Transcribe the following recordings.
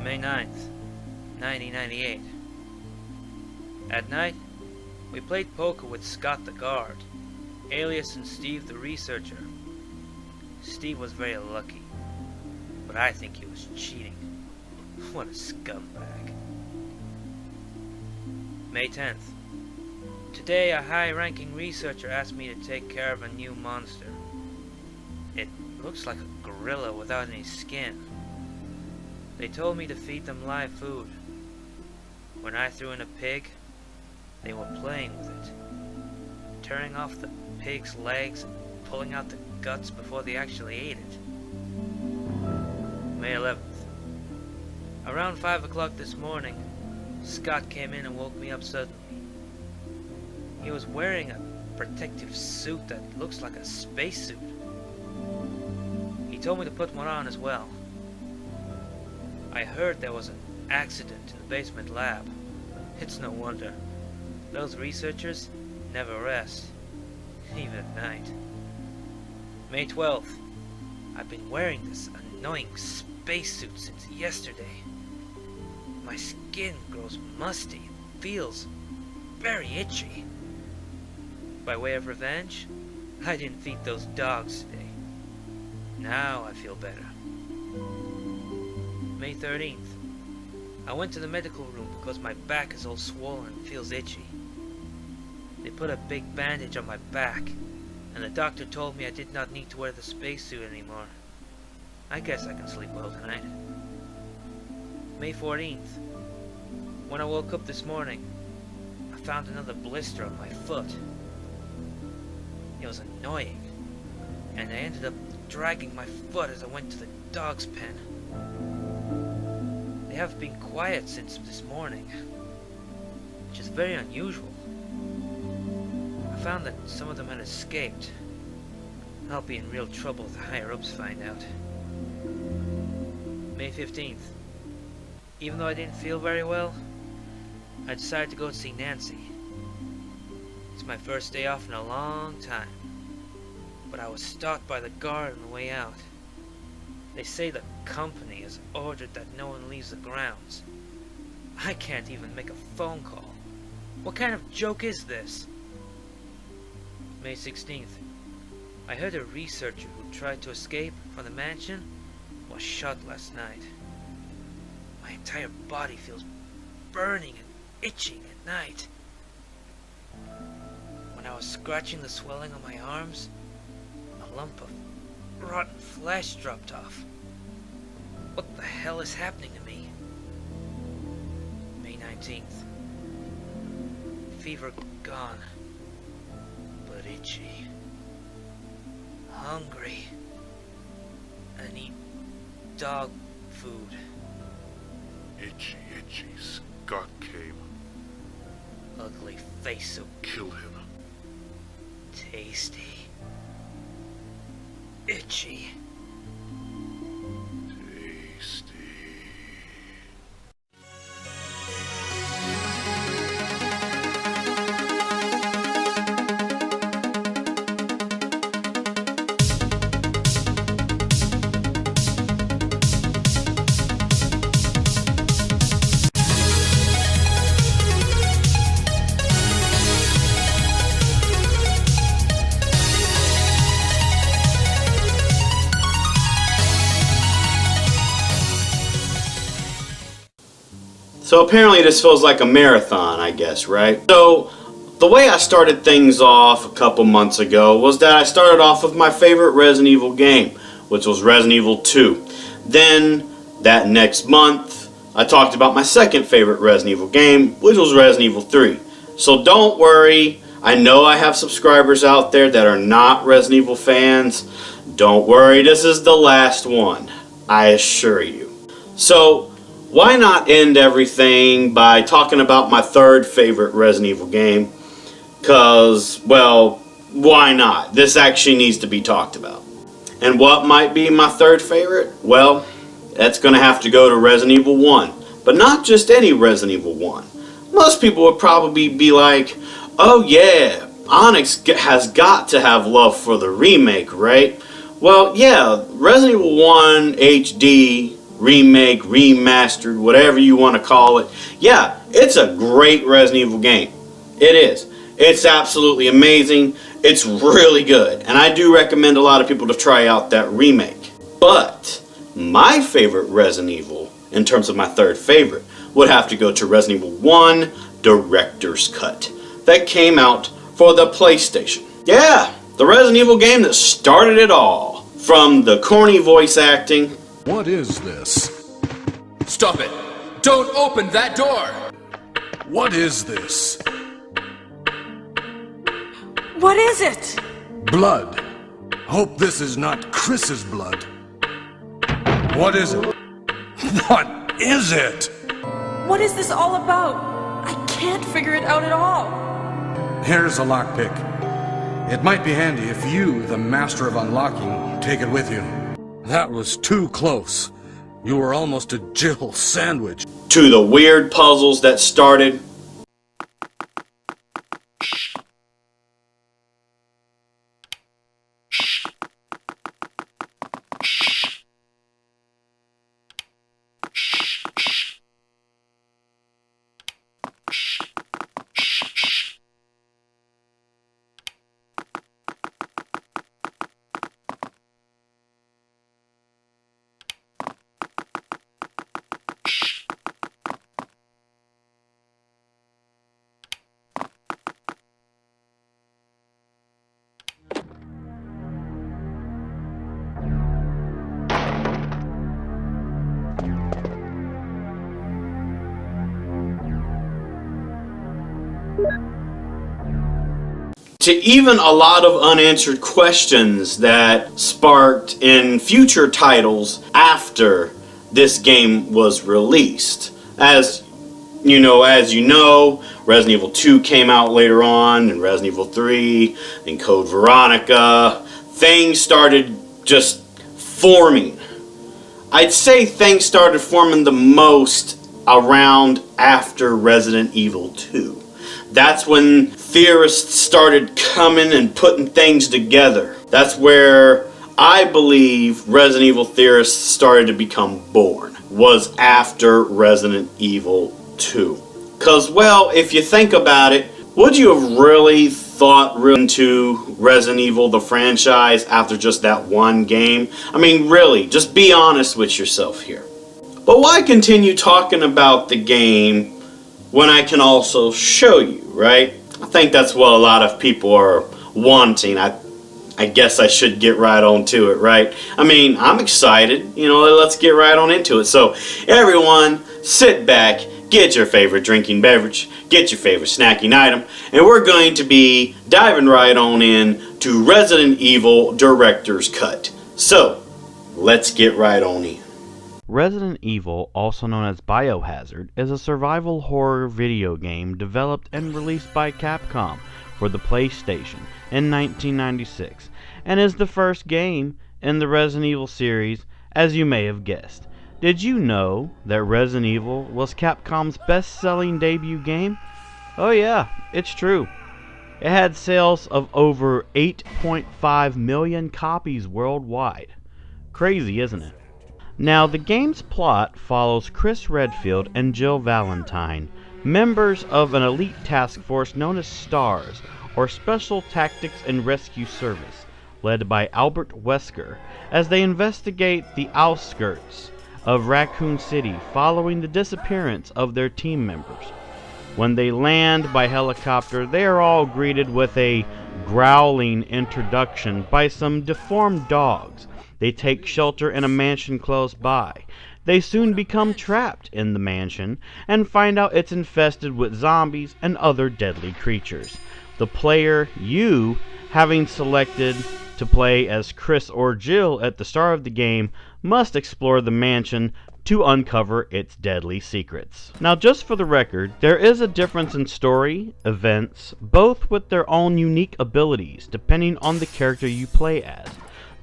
May 9th, 1998. At night, we played poker with Scott the guard, alias and Steve the researcher. Steve was very lucky, but I think he was cheating. What a scumbag. May 10th. Today a high-ranking researcher asked me to take care of a new monster. It looks like a gorilla without any skin. They told me to feed them live food. When I threw in a pig, they were playing with it, tearing off the pig's legs and pulling out the guts before they actually ate it. May 11th. Around 5 o'clock this morning, Scott came in and woke me up suddenly. He was wearing a protective suit that looks like a spacesuit. He told me to put one on as well. I heard there was an accident in the basement lab. It's no wonder. Those researchers never rest, even at night. May 12th. I've been wearing this annoying spacesuit since yesterday. My skin grows musty and feels very itchy. By way of revenge, I didn't feed those dogs today. Now I feel better. May 13th. I went to the medical room because my back is all swollen and feels itchy. They put a big bandage on my back, and the doctor told me I did not need to wear the spacesuit anymore. I guess I can sleep well tonight. May 14th. When I woke up this morning, I found another blister on my foot. It was annoying, and I ended up dragging my foot as I went to the dog's pen. They have been quiet since this morning, which is very unusual. I found that some of them had escaped. I'll be in real trouble if the higher-ups find out. May 15th. Even though I didn't feel very well, I decided to go see Nancy. It's my first day off in a long time, but I was stopped by the guard on the way out. They say the company has ordered that no one leaves the grounds. I can't even make a phone call. What kind of joke is this? May 16th. I heard a researcher who tried to escape from the mansion was shot last night. My entire body feels burning and itching at night. When I was scratching the swelling on my arms, a lump of rotten flesh dropped off. What the hell is happening to me? May 19th. Fever gone, but itchy. Hungry. I need dog food. Itchy, Scott came. Ugly face so Kill him. tasty. Itchy. Tasty. So apparently this feels like a marathon, I guess, right? So the way I started things off a couple months ago was that I started off with my favorite Resident Evil game, which was Resident Evil 2. Then, that next month, I talked about my second favorite Resident Evil game, which was Resident Evil 3. So don't worry, I know I have subscribers out there that are not Resident Evil fans. Don't worry, this is the last one, I assure you. So, why not end everything by talking about my third favorite Resident Evil game? Because, well, why not? This actually needs to be talked about. And what might be my third favorite? Well, that's going to have to go to Resident Evil 1. But not just any Resident Evil 1. Most people would probably be like, oh yeah, Onyx has got to have love for the remake, right? Well, yeah, Resident Evil 1 HD remake, remastered, whatever you want to call it. Yeah, it's a great Resident Evil game. It is. It's absolutely amazing. It's really good. And I do recommend a lot of people to try out that remake. But my favorite Resident Evil, in terms of my third favorite, would have to go to Resident Evil 1 Director's Cut. That came out for the PlayStation. Yeah, the Resident Evil game that started it all. From the corny voice acting. What is this? Stop it! Don't open that door! What is this? What is it? Blood. Hope this is not Chris's blood. What is it? What is it? What is this all about? I can't figure it out at all. Here's a lockpick. It might be handy if you, the master of unlocking, take it with you. That was too close. You were almost a Jill sandwich. To the weird puzzles that started. To even a lot of unanswered questions that sparked in future titles after this game was released. As you know, Resident Evil 2 came out later on, and Resident Evil 3, and Code Veronica. Things started just forming. I'd say things started forming the most around after Resident Evil 2. That's when theorists started coming and putting things together. That's where I believe Resident Evil theorists started to become born. Was after Resident Evil 2. Because, well, if you think about it, would you have really thought into Resident Evil, the franchise, after just that one game? I mean, really, just be honest with yourself here. But why continue talking about the game when I can also show you, right? I think that's what a lot of people are wanting. I guess I should get right on to it, right? I mean, I'm excited. Let's get right on into it. So, everyone, sit back, get your favorite drinking beverage, get your favorite snacking item, and we're going to be diving right on in to Resident Evil Director's Cut. So, let's get right on in. Resident Evil, also known as Biohazard, is a survival horror video game developed and released by Capcom for the PlayStation in 1996, and is the first game in the Resident Evil series, as you may have guessed. Did you know that Resident Evil was Capcom's best-selling debut game? Oh yeah, it's true. It had sales of over 8.5 million copies worldwide. Crazy, isn't it? Now, the game's plot follows Chris Redfield and Jill Valentine, members of an elite task force known as STARS, or Special Tactics and Rescue Service, led by Albert Wesker, as they investigate the outskirts of Raccoon City following the disappearance of their team members. When they land by helicopter, they are all greeted with a growling introduction by some deformed dogs. They take shelter in a mansion close by. They soon become trapped in the mansion and find out it's infested with zombies and other deadly creatures. The player, you, having selected to play as Chris or Jill at the start of the game, must explore the mansion to uncover its deadly secrets. Now, just for the record, there is a difference in story, events, both with their own unique abilities depending on the character you play as.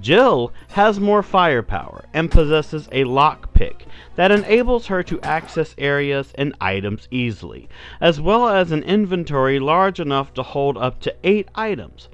Jill has more firepower and possesses a lockpick that enables her to access areas and items easily, as well as an inventory large enough to hold up to 8 items.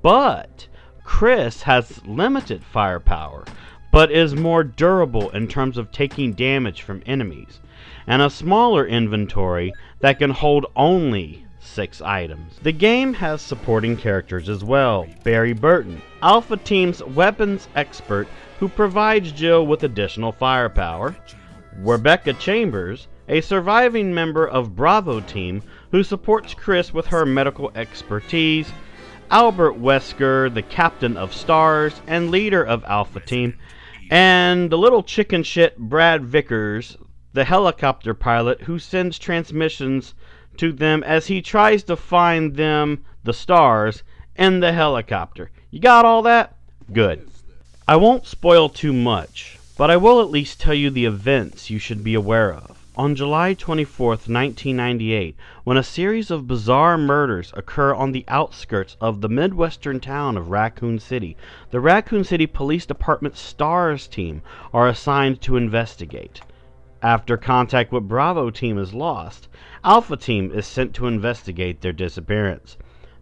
But Chris has limited firepower, but is more durable in terms of taking damage from enemies, and a smaller inventory that can hold only 6 items. The game has supporting characters as well. Barry Burton, Alpha Team's weapons expert who provides Jill with additional firepower. Rebecca Chambers, a surviving member of Bravo Team who supports Chris with her medical expertise. Albert Wesker, the captain of Stars and leader of Alpha Team. And the little chicken shit Brad Vickers, the helicopter pilot who sends transmissions to them as he tries to find them, the stars, in the helicopter. You got all that? Good. I won't spoil too much, but I will at least tell you the events you should be aware of. On July 24th, 1998, when a series of bizarre murders occur on the outskirts of the midwestern town of Raccoon City, the Raccoon City Police Department STARS team are assigned to investigate. After contact with Bravo Team is lost, Alpha Team is sent to investigate their disappearance.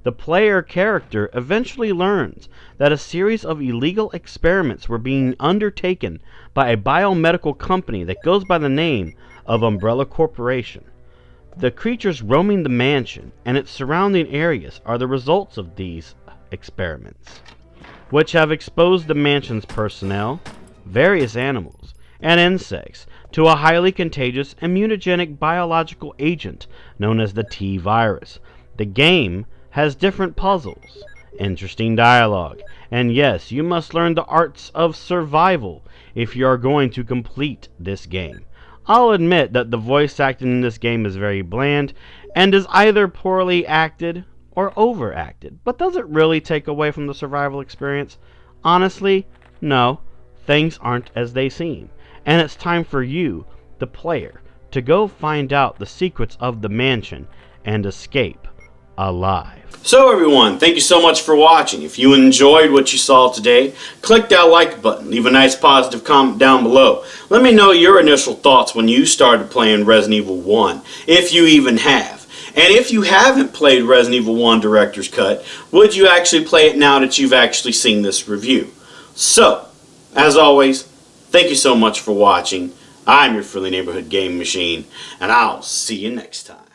The player character eventually learns that a series of illegal experiments were being undertaken by a biomedical company that goes by the name of Umbrella Corporation. The creatures roaming the mansion and its surrounding areas are the results of these experiments, which have exposed the mansion's personnel, various animals, and insects to a highly contagious immunogenic biological agent known as the T-virus. The game has different puzzles, interesting dialogue, and yes, you must learn the arts of survival if you are going to complete this game. I'll admit that the voice acting in this game is very bland and is either poorly acted or overacted, but does it really take away from the survival experience? Honestly, no. Things aren't as they seem, and it's time for you, the player, to go find out the secrets of the mansion and escape alive. So everyone, thank you so much for watching. If you enjoyed what you saw today, click that like button, leave a nice positive comment down below. Let me know your initial thoughts when you started playing Resident Evil 1, if you even have. And if you haven't played Resident Evil 1 Director's Cut, would you actually play it now that you've actually seen this review? So, as always, thank you so much for watching. I'm your friendly neighborhood gaming machine, and I'll see you next time.